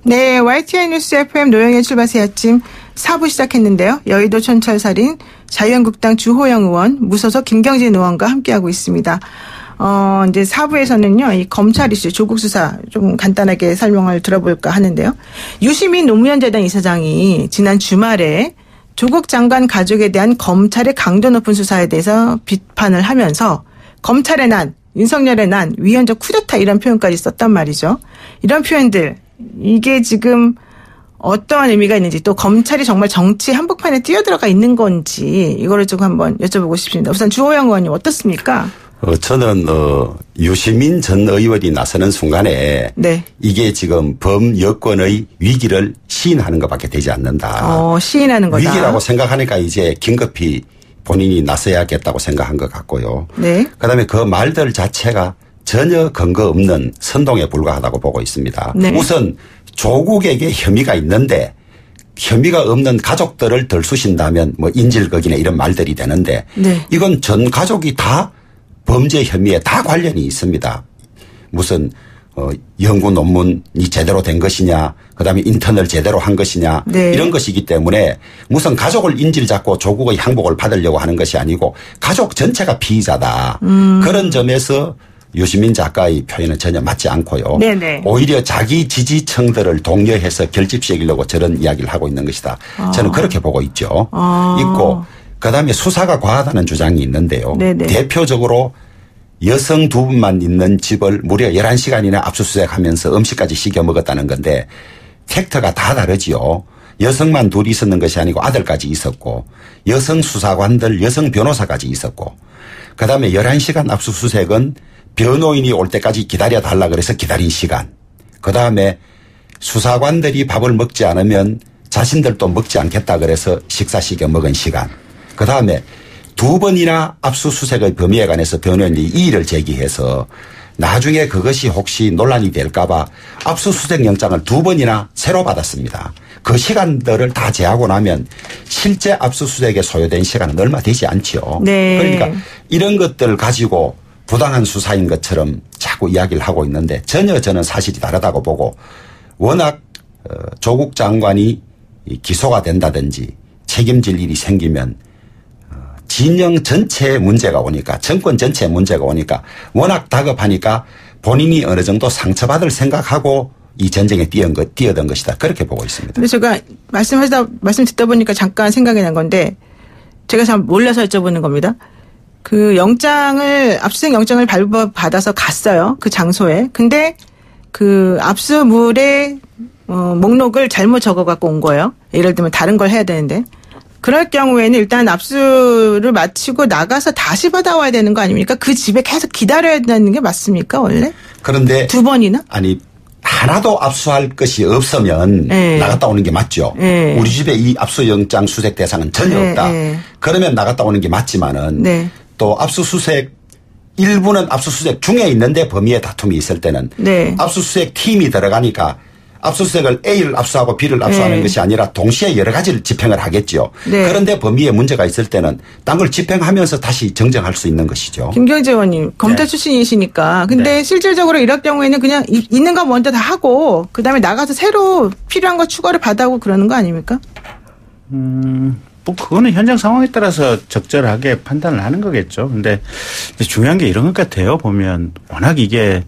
네, YTI 뉴스 FM 노영의 출발새 아침 4부 시작했는데요. 여의도 촌철살인 자유한국당 주호영 의원, 무소속 김경진 의원과 함께하고 있습니다. 이제 4부에서는요, 이 검찰 이슈, 조국 수사 좀 간단하게 설명을 들어볼까 하는데요. 유시민 노무현재단 이사장이 지난 주말에 조국 장관 가족에 대한 검찰의 강도 높은 수사에 대해서 비판을 하면서 검찰의 난, 윤석열의 난, 위헌적 쿠데타 이런 표현까지 썼단 말이죠. 이런 표현들, 이게 지금 어떠한 의미가 있는지 또 검찰이 정말 정치 한복판에 뛰어들어가 있는 건지 이거를 좀 한번 여쭤보고 싶습니다. 우선 주호영 의원님 어떻습니까? 저는 유시민 전 의원이 나서는 순간에 네. 이게 지금 범여권의 위기를 시인하는 것밖에 되지 않는다. 시인하는 거다. 위기라고 생각하니까 이제 긴급히 본인이 나서야겠다고 생각한 것 같고요. 네. 그다음에 그 말들 자체가 전혀 근거 없는 선동에 불과하다고 보고 있습니다. 네. 우선 조국에게 혐의가 있는데 혐의가 없는 가족들을 들쑤신다면 뭐 인질극이나 이런 말들이 되는데 네. 이건 전 가족이 다 범죄 혐의에 다 관련이 있습니다. 무슨 연구 논문이 제대로 된 것이냐, 그다음에 인턴을 제대로 한 것이냐 네. 이런 것이기 때문에 무슨 가족을 인질 잡고 조국의 항복을 받으려고 하는 것이 아니고 가족 전체가 피의자다. 그런 점에서 유시민 작가의 표현은 전혀 맞지 않고요. 네네. 오히려 자기 지지층들을 독려해서 결집시키려고 저런 이야기를 하고 있는 것이다. 저는 그렇게 보고 있죠. 있고 그다음에 수사가 과하다는 주장이 있는데요. 네네. 대표적으로 여성 두 분만 있는 집을 무려 11시간이나 압수수색하면서 음식까지 시켜 먹었다는 건데 팩트가 다 다르지요. 여성만 둘이 있었는 것이 아니고 아들까지 있었고 여성 수사관들 여성 변호사까지 있었고 그다음에 11시간 압수수색은 변호인이 올 때까지 기다려달라 그래서 기다린 시간. 그다음에 수사관들이 밥을 먹지 않으면 자신들도 먹지 않겠다 그래서 식사 시켜 먹은 시간. 그다음에 두 번이나 압수수색의 범위에 관해서 변호인이 이의를 제기해서 나중에 그것이 혹시 논란이 될까 봐 압수수색 영장을 두 번이나 새로 받았습니다. 그 시간들을 다 제하고 나면 실제 압수수색에 소요된 시간은 얼마 되지 않죠. 네. 그러니까 이런 것들을 가지고 부당한 수사인 것처럼 자꾸 이야기를 하고 있는데 전혀 저는 사실이 다르다고 보고 워낙 조국 장관이 기소가 된다든지 책임질 일이 생기면 진영 전체의 문제가 오니까 정권 전체의 문제가 오니까 워낙 다급하니까 본인이 어느 정도 상처받을 생각하고 이 전쟁에 뛰어든 것이다. 그렇게 보고 있습니다. 근데 제가 말씀 듣다 보니까 잠깐 생각이 난 건데 제가 잘 몰라서 여쭤보는 겁니다. 그 압수수색 영장을 발부받아서 갔어요. 그 장소에. 근데 그 압수물의 목록을 잘못 적어 갖고 온 거예요. 예를 들면 다른 걸 해야 되는데. 그럴 경우에는 일단 압수를 마치고 나가서 다시 받아와야 되는 거 아닙니까? 그 집에 계속 기다려야 되는 게 맞습니까, 원래? 그런데. 두 번이나? 아니, 하나도 압수할 것이 없으면 네. 나갔다 오는 게 맞죠. 네. 우리 집에 이 압수영장 수색 대상은 전혀 네. 없다. 네. 그러면 나갔다 오는 게 맞지만은 네. 또 압수수색 일부는 압수수색 중에 있는데 범위의 다툼이 있을 때는 네. 압수수색 팀이 들어가니까 압수수색을 A를 압수하고 B를 압수하는 네. 것이 아니라 동시에 여러 가지를 집행을 하겠죠. 네. 그런데 범위에 문제가 있을 때는 딴 걸 집행하면서 다시 정정할 수 있는 것이죠. 김경재 의원님 검찰 네. 출신이시니까 근데 네. 실질적으로 이럴 경우에는 그냥 있는 거 먼저 다 하고 그다음에 나가서 새로 필요한 거 추가를 받아오고 그러는 거 아닙니까? 뭐 그거는 현장 상황에 따라서 적절하게 판단을 하는 거겠죠. 근데 중요한 게 이런 것 같아요. 보면 워낙 이게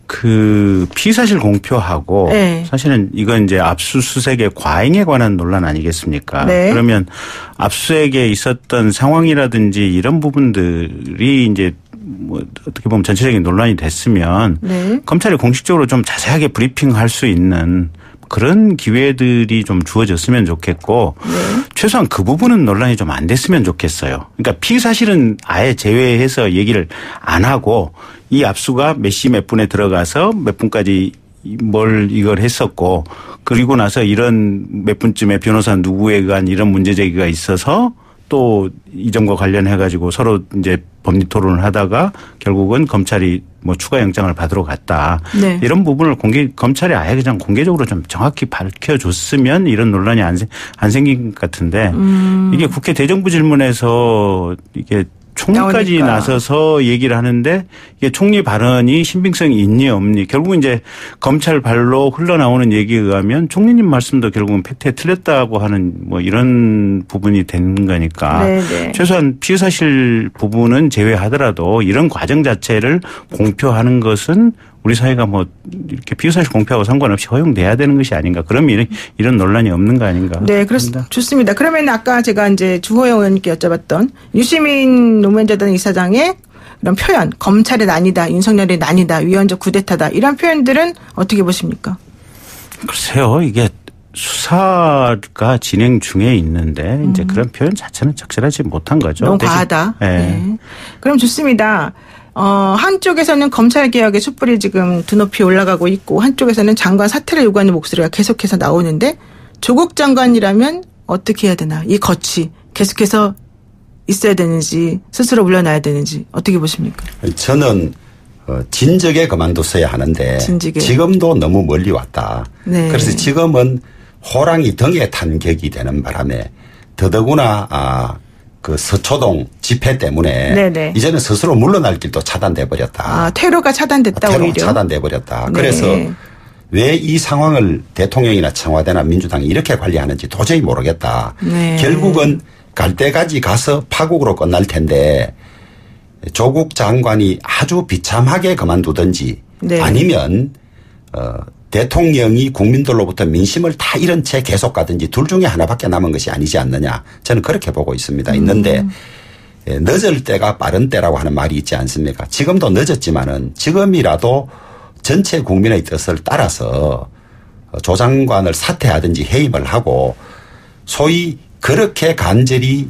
그 피의사실 공표하고 네. 사실은 이건 이제 압수수색의 과잉에 관한 논란 아니겠습니까? 네. 그러면 압수수색에 있었던 상황이라든지 이런 부분들이 이제 뭐 어떻게 보면 전체적인 논란이 됐으면 네. 검찰이 공식적으로 좀 자세하게 브리핑할 수 있는 그런 기회들이 좀 주어졌으면 좋겠고 네. 최소한 그 부분은 논란이 좀 안 됐으면 좋겠어요. 그러니까 피의사실은 아예 제외해서 얘기를 안 하고 이 압수가 몇 시 몇 분에 들어가서 몇 분까지 뭘 이걸 했었고 그리고 나서 이런 몇 분쯤에 변호사 누구에 관한 이런 문제 제기가 있어서 또 이 점과 관련해 가지고 서로 이제 법리 토론을 하다가 결국은 검찰이 뭐 추가 영장을 받으러 갔다. 네. 이런 부분을 검찰이 아예 그냥 공개적으로 좀 정확히 밝혀줬으면 이런 논란이 안 생긴 것 같은데 이게 국회 대정부 질문에서 이게 총리까지 나서서 얘기를 하는데 이게 총리 발언이 신빙성이 있니 없니 결국은 이제 검찰 발로 흘러나오는 얘기에 의하면 총리님 말씀도 결국은 팩트에 틀렸다고 하는 뭐 이런 부분이 되는 거니까 네네. 최소한 피의 사실 부분은 제외하더라도 이런 과정 자체를 공표하는 것은 우리 사회가 뭐 이렇게 피의사실 공표하고 상관없이 허용돼야 되는 것이 아닌가. 그러면 이런 논란이 없는 거 아닌가. 네, 그렇습니다. 좋습니다. 그러면 아까 제가 이제 주호영 의원님께 여쭤봤던 유시민 노무현재단 이사장의 이런 표현, 검찰의 난이다, 윤석열의 난이다, 위헌적 쿠데타다 이런 표현들은 어떻게 보십니까? 글쎄요, 이게 수사가 진행 중에 있는데 이제 그런 표현 자체는 적절하지 못한 거죠. 너무 과하다. 네. 네. 그럼 좋습니다. 한쪽에서는 검찰개혁의 촛불이 지금 두높이 올라가고 있고 한쪽에서는 장관 사퇴를 요구하는 목소리가 계속해서 나오는데 조국 장관이라면 어떻게 해야 되나. 이 덫이 계속해서 있어야 되는지 스스로 물러나야 되는지 어떻게 보십니까? 저는 진즉에 그만뒀어야 하는데 진즉에. 지금도 너무 멀리 왔다. 네. 그래서 지금은 호랑이 등에 탄 격이 되는 바람에 더더구나 그 서초동 집회 때문에 네네. 이제는 스스로 물러날 길도 차단돼 버렸다. 퇴로가 차단됐다 퇴로가 오히려. 차단돼 버렸다. 네. 그래서 왜 이 상황을 대통령이나 청와대나 민주당이 이렇게 관리하는지 도저히 모르겠다. 네. 결국은 갈 때까지 가서 파국으로 끝날 텐데 조국 장관이 아주 비참하게 그만두든지 네. 아니면 대통령이 국민들로부터 민심을 다 잃은 채 계속 가든지 둘 중에 하나밖에 남은 것이 아니지 않느냐. 저는 그렇게 보고 있습니다. 있는데 늦을 때가 빠른 때라고 하는 말이 있지 않습니까? 지금도 늦었지만은 지금이라도 전체 국민의 뜻을 따라서 조 장관을 사퇴하든지 해임을 하고 소위 그렇게 간절히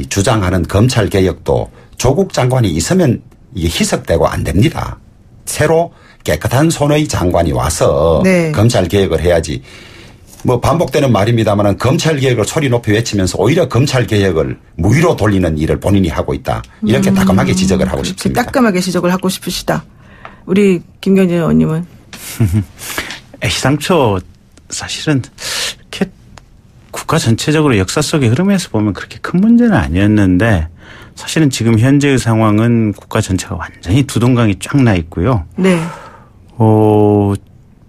주장하는 검찰개혁도 조국 장관이 있으면 이게 희석되고 안 됩니다. 새로 깨끗한 손의 장관이 와서 네. 검찰개혁을 해야지. 뭐 반복되는 말입니다만 검찰개혁을 소리 높이 외치면서 오히려 검찰개혁을 무위로 돌리는 일을 본인이 하고 있다. 이렇게 따끔하게 지적을 하고 싶습니다. 따끔하게 지적을 하고 싶으시다. 우리 김경진 의원님은. 애시당초 사실은 이렇게 국가 전체적으로 역사 속의 흐름에서 보면 그렇게 큰 문제는 아니었는데 사실은 지금 현재의 상황은 국가 전체가 완전히 두동강이 쫙 나 있고요. 네.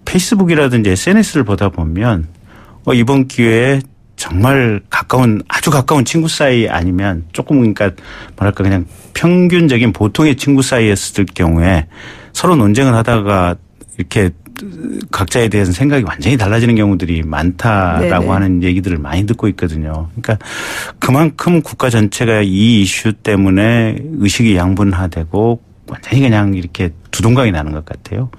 페이스북이라든지 SNS를 보다 보면 이번 기회에 정말 아주 가까운 친구 사이 아니면 조금 그러니까 뭐랄까 그냥 평균적인 보통의 친구 사이였을 경우에 서로 논쟁을 하다가 이렇게 각자에 대해서 생각이 완전히 달라지는 경우들이 많다라고 네네. 하는 얘기들을 많이 듣고 있거든요. 그러니까 그만큼 국가 전체가 이 이슈 때문에 의식이 양분화되고 완전히 그냥 이렇게 두동강이 나는 것 같아요.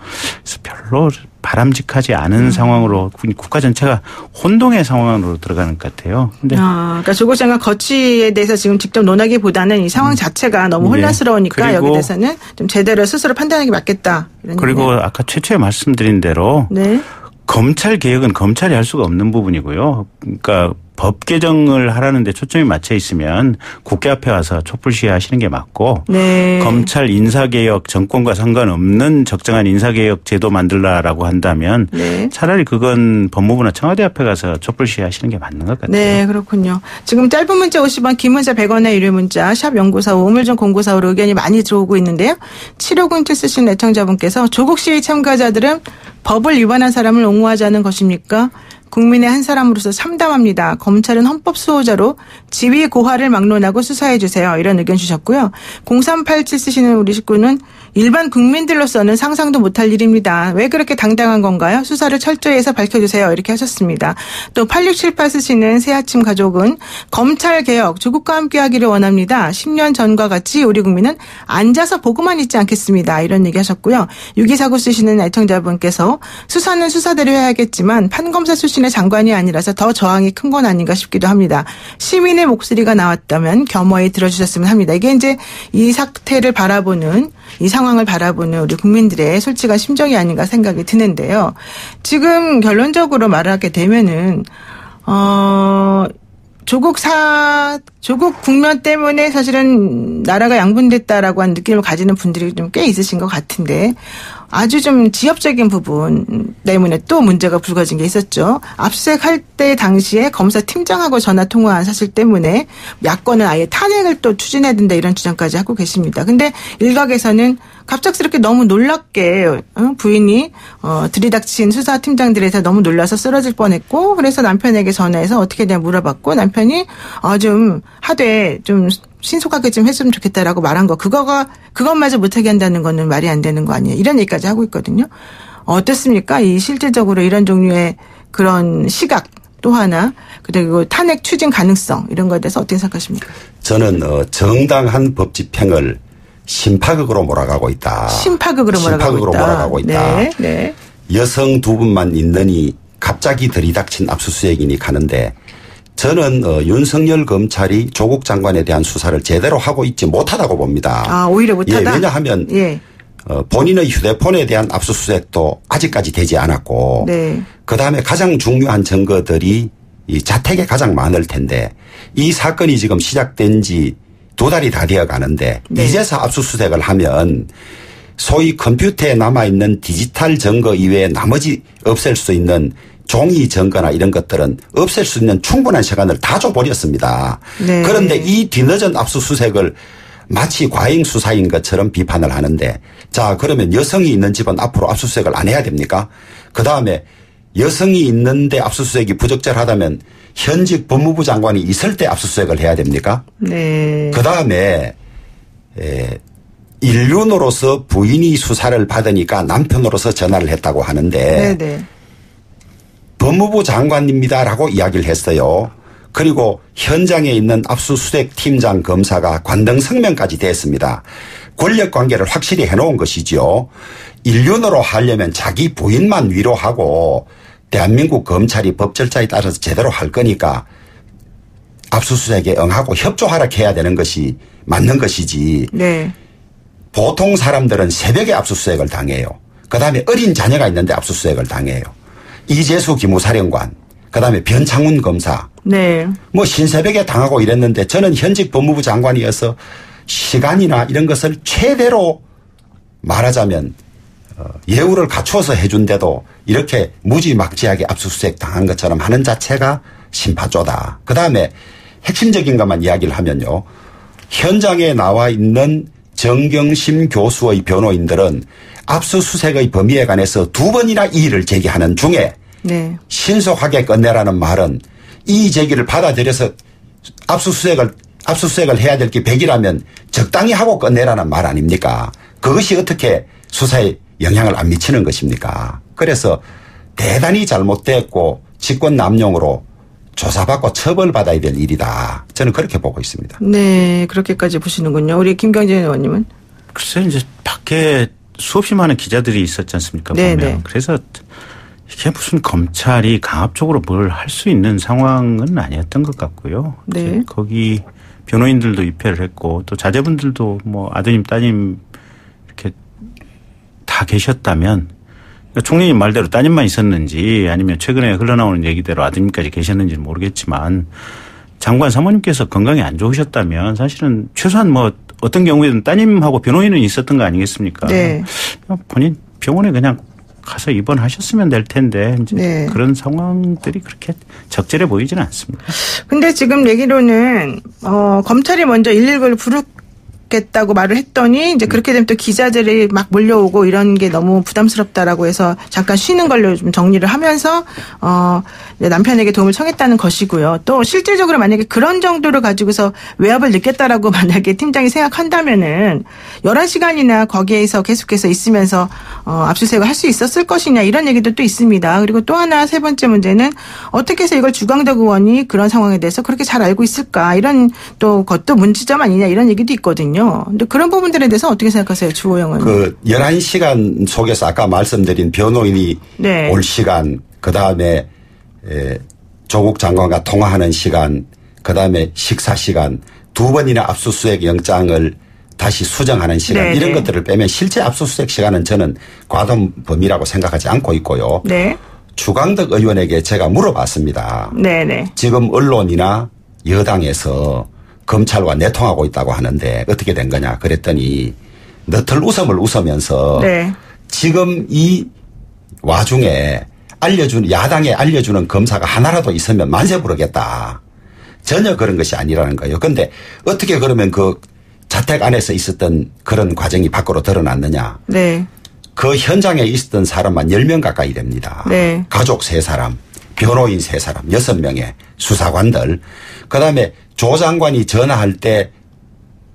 그래서 별로 바람직하지 않은 상황으로 국가 전체가 혼동의 상황으로 들어가는 것 같아요. 근데 그러니까 조국 장관 거취에 대해서 지금 직접 논하기보다는 이 상황 자체가 너무 혼란스러우니까 여기 대해서는 좀 제대로 스스로 판단하는 게 맞겠다. 그리고 아까 최초에 말씀드린 대로 네. 검찰 개혁은 검찰이 할 수가 없는 부분이고요. 그러니까 법 개정을 하라는데 초점이 맞춰 있으면 국회 앞에 와서 촛불 시위 하시는 게 맞고 네. 검찰 인사개혁 정권과 상관없는 적정한 인사개혁 제도 만들라라고 한다면 네. 차라리 그건 법무부나 청와대 앞에 가서 촛불 시위 하시는 게 맞는 것 같아요. 네. 그렇군요. 지금 짧은 문자 50원 긴 문자 100원의 유료 문자 샵 0945 우물정 0945로 의견이 많이 들어오고 있는데요. 7597 쓰신 애청자분께서 조국 시위 참가자들은 법을 위반한 사람을 옹호하자는 것입니까? 국민의 한 사람으로서 참담합니다. 검찰은 헌법 수호자로 지위 고하를 막론하고 수사해 주세요. 이런 의견 주셨고요. 0387 쓰시는 우리 식구는 일반 국민들로서는 상상도 못할 일입니다. 왜 그렇게 당당한 건가요? 수사를 철저히 해서 밝혀주세요. 이렇게 하셨습니다. 또 8678 쓰시는 새아침 가족은 검찰개혁 조국과 함께하기를 원합니다. 10년 전과 같이 우리 국민은 앉아서 보고만 있지 않겠습니다. 이런 얘기 하셨고요. 6249 쓰시는 애청자분께서 수사는 수사대로 해야겠지만 판검사 출신의 장관이 아니라서 더 저항이 큰 건 아닌가 싶기도 합니다. 시민의 목소리가 나왔다면 겸허히 들어주셨으면 합니다. 이게 이제 이 사태를 바라보는 이 상황을 바라보는 우리 국민들의 솔직한 심정이 아닌가 생각이 드는데요. 지금 결론적으로 말하게 되면은 조국 국면 때문에 사실은 나라가 양분됐다라고 하는 느낌을 가지는 분들이 좀 꽤 있으신 것 같은데 아주 좀 지엽적인 부분 때문에 또 문제가 불거진 게 있었죠. 압수수색할 때 당시에 검사팀장하고 전화 통화한 사실 때문에 야권은 아예 탄핵을 또 추진해야 된다 이런 주장까지 하고 계십니다. 근데 일각에서는 갑작스럽게 너무 놀랍게 부인이 들이닥친 수사팀장들에서 너무 놀라서 쓰러질 뻔했고 그래서 남편에게 전화해서 어떻게 되냐 물어봤고 남편이 좀 하되 좀 신속하게 좀 했으면 좋겠다라고 말한 거 그것마저 못하게 한다는 거는 말이 안 되는 거 아니에요. 이런 얘기까지 하고 있거든요. 어떻습니까? 이 실질적으로 이런 종류의 그런 시각 또 하나 그리고 탄핵 추진 가능성 이런 거에 대해서 어떻게 생각하십니까? 저는 정당한 법 집행을 심파극으로 몰아가고 있다. 심파극으로 몰아가고 있다. 네, 네. 여성 두 분만 있느니 갑자기 들이닥친 압수수색이니 가는데 저는 윤석열 검찰이 조국 장관에 대한 수사를 제대로 하고 있지 못하다고 봅니다. 오히려 못하다? 왜냐하면 본인의 휴대폰에 대한 압수수색도 아직까지 되지 않았고 네. 그다음에 가장 중요한 증거들이 이 자택에 가장 많을 텐데 이 사건이 지금 시작된 지 2달이 다 되어 가는데 네. 이제서 압수수색을 하면 소위 컴퓨터에 남아있는 디지털 증거 이외에 나머지 없앨 수 있는 종이 증거나 이런 것들은 없앨 수 있는 충분한 시간을 다 줘버렸습니다. 네. 그런데 이 뒤늦은 압수수색을 마치 과잉 수사인 것처럼 비판을 하는데 자 그러면 여성이 있는 집은 앞으로 압수수색을 안 해야 됩니까? 그다음에 여성이 있는데 압수수색이 부적절하다면 현직 법무부 장관이 있을 때 압수수색을 해야 됩니까? 네. 그다음에 인륜으로서 부인이 수사를 받으니까 남편으로서 전화를 했다고 하는데 네네. 법무부 장관입니다라고 이야기를 했어요. 그리고 현장에 있는 압수수색 팀장 검사가 관등 성명까지 됐습니다. 권력 관계를 확실히 해놓은 것이죠. 인륜으로 하려면 자기 부인만 위로하고 대한민국 검찰이 법 절차에 따라서 제대로 할 거니까 압수수색에 응하고 협조하라 해야 되는 것이 맞는 것이지. 네. 보통 사람들은 새벽에 압수수색을 당해요. 그다음에 어린 자녀가 있는데 압수수색을 당해요. 이재수 기무사령관, 그다음에 변창훈 검사. 네. 뭐 신새벽에 당하고 이랬는데 저는 현직 법무부 장관이어서 시간이나 이런 것을 최대로 말하자면 예우를 갖추어서 해준데도 이렇게 무지막지하게 압수수색 당한 것처럼 하는 자체가 심파조다. 그다음에 핵심적인 것만 이야기를 하면요. 현장에 나와 있는 정경심 교수의 변호인들은 압수수색의 범위에 관해서 2번이나 이의를 제기하는 중에 네. 신속하게 끝내라는 말은 이의 제기를 받아들여서 압수수색을 해야 될 게 100이라면 적당히 하고 끝내라는 말 아닙니까? 그것이 어떻게 수사에 영향을 안 미치는 것입니까? 그래서 대단히 잘못됐고 직권남용으로 조사받고 처벌받아야 될 일이다. 저는 그렇게 보고 있습니다. 네. 그렇게까지 보시는군요. 우리 김경진 의원님은? 글쎄 이제 밖에 수없이 많은 기자들이 있었지 않습니까? 보면. 네네. 그래서 이게 무슨 검찰이 강압적으로 뭘 할 수 있는 상황은 아니었던 것 같고요. 네. 거기 변호인들도 입회를 했고 또 자제분들도 뭐 아드님 따님 이렇게 다 계셨다면 총리님 말대로 따님만 있었는지 아니면 최근에 흘러나오는 얘기대로 아드님까지 계셨는지는 모르겠지만 장관 사모님께서 건강이 안 좋으셨다면 사실은 최소한 뭐 어떤 경우에는 따님하고 변호인은 있었던 거 아니겠습니까? 네. 본인 병원에 그냥 가서 입원하셨으면 될 텐데 이제 네. 그런 상황들이 그렇게 적절해 보이지는 않습니다. 근데 지금 얘기로는 검찰이 먼저 119를 부르겠다고 말을 했더니 이제 그렇게 되면 또 기자들이 막 몰려오고 이런 게 너무 부담스럽다라고 해서 잠깐 쉬는 걸로 좀 정리를 하면서 남편에게 도움을 청했다는 것이고요. 또 실질적으로 만약에 그런 정도로 가지고서 외압을 느꼈다라고 만약에 팀장이 생각한다면은 11시간이나 거기에서 계속해서 있으면서 압수수색을 할 수 있었을 것이냐 이런 얘기도 또 있습니다. 그리고 또 하나 세 번째 문제는 어떻게 해서 이걸 주광덕 의원이 그런 상황에 대해서 그렇게 잘 알고 있을까 이런 또 것도 문제점 아니냐 이런 얘기도 있거든요. 근데 그런 부분들에 대해서 어떻게 생각하세요, 주호영 의원? 11시간 속에서 아까 말씀드린 변호인이 네. 올 시간, 그다음에 조국 장관과 통화하는 시간, 그다음에 식사 시간, 2번이나 압수수색 영장을 다시 수정하는 시간 네네. 이런 것들을 빼면 실제 압수수색 시간은 저는 과도한 범위라고 생각하지 않고 있고요. 네. 주광덕 의원에게 제가 물어봤습니다. 네네. 지금 언론이나 여당에서 검찰과 내통하고 있다고 하는데 어떻게 된 거냐 그랬더니 너털 웃음을 웃으면서 네. 지금 이 와중에 야당에 알려주는 검사가 하나라도 있으면 만세 부르겠다. 전혀 그런 것이 아니라는 거예요. 그런데 어떻게 그러면 그 자택 안에서 있었던 그런 과정이 밖으로 드러났느냐. 네. 그 현장에 있었던 사람만 10명 가까이 됩니다. 네. 가족 3사람, 변호인 3사람, 6명의 수사관들. 그다음에 조 장관이 전화할 때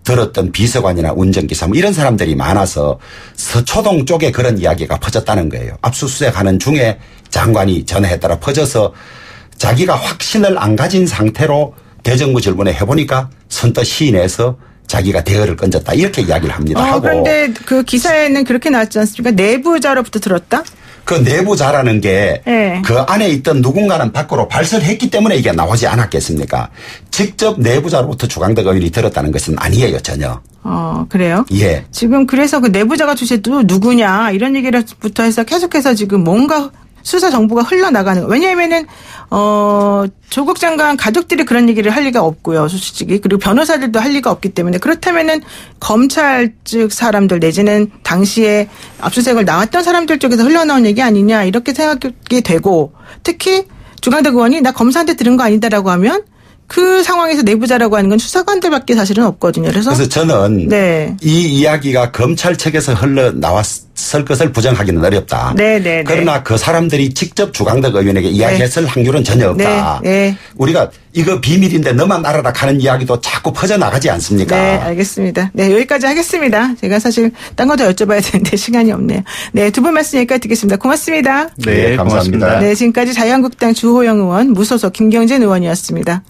들었던 비서관이나 운전기사 뭐 이런 사람들이 많아서 서초동 쪽에 그런 이야기가 퍼졌다는 거예요. 압수수색하는 중에 장관이 전화했다라 퍼져서 자기가 확신을 안 가진 상태로 대정부 질문에 해보니까 선뜻 시인해서 자기가 대여를 건졌다 이렇게 이야기를 합니다. 하고 그런데 그 기사에는 그렇게 나왔지 않습니까? 내부자로부터 들었다? 그 내부자라는 게 그 안에 있던 누군가는 밖으로 발설했기 때문에 이게 나오지 않았겠습니까? 직접 내부자로부터 주강덕 의원이 들었다는 것은 아니에요, 전혀. 그래요? 예. 지금 그래서 그 내부자가 도대체 누구냐 이런 얘기부터 해서 계속해서 지금 뭔가 수사 정보가 흘러나가는 거예요. 왜냐하면은 조국 장관 가족들이 그런 얘기를 할 리가 없고요. 솔직히. 그리고 변호사들도 할 리가 없기 때문에 그렇다면은 검찰 측 사람들 내지는 당시에 압수수색을 나왔던 사람들 쪽에서 흘러나온 얘기 아니냐 이렇게 생각이 되고 특히 주강덕 의원이 나 검사한테 들은 거 아니다라고 하면 그 상황에서 내부자라고 하는 건 수사관들밖에 사실은 없거든요. 그래서 저는 이 이야기가 검찰 측에서 흘러나왔을 것을 부정하기는 어렵다. 그러나 그 사람들이 직접 주강덕 의원에게 이야기했을 확률은 전혀 없다. 우리가 이거 비밀인데 너만 알아라 하는 이야기도 자꾸 퍼져나가지 않습니까? 네, 알겠습니다. 네, 여기까지 하겠습니다. 제가 사실 딴 거 더 여쭤봐야 되는데 시간이 없네요. 네, 두 분 말씀 여기까지 듣겠습니다. 고맙습니다. 네, 감사합니다. 네, 지금까지 자유한국당 주호영 의원, 무소속 김경진 의원이었습니다.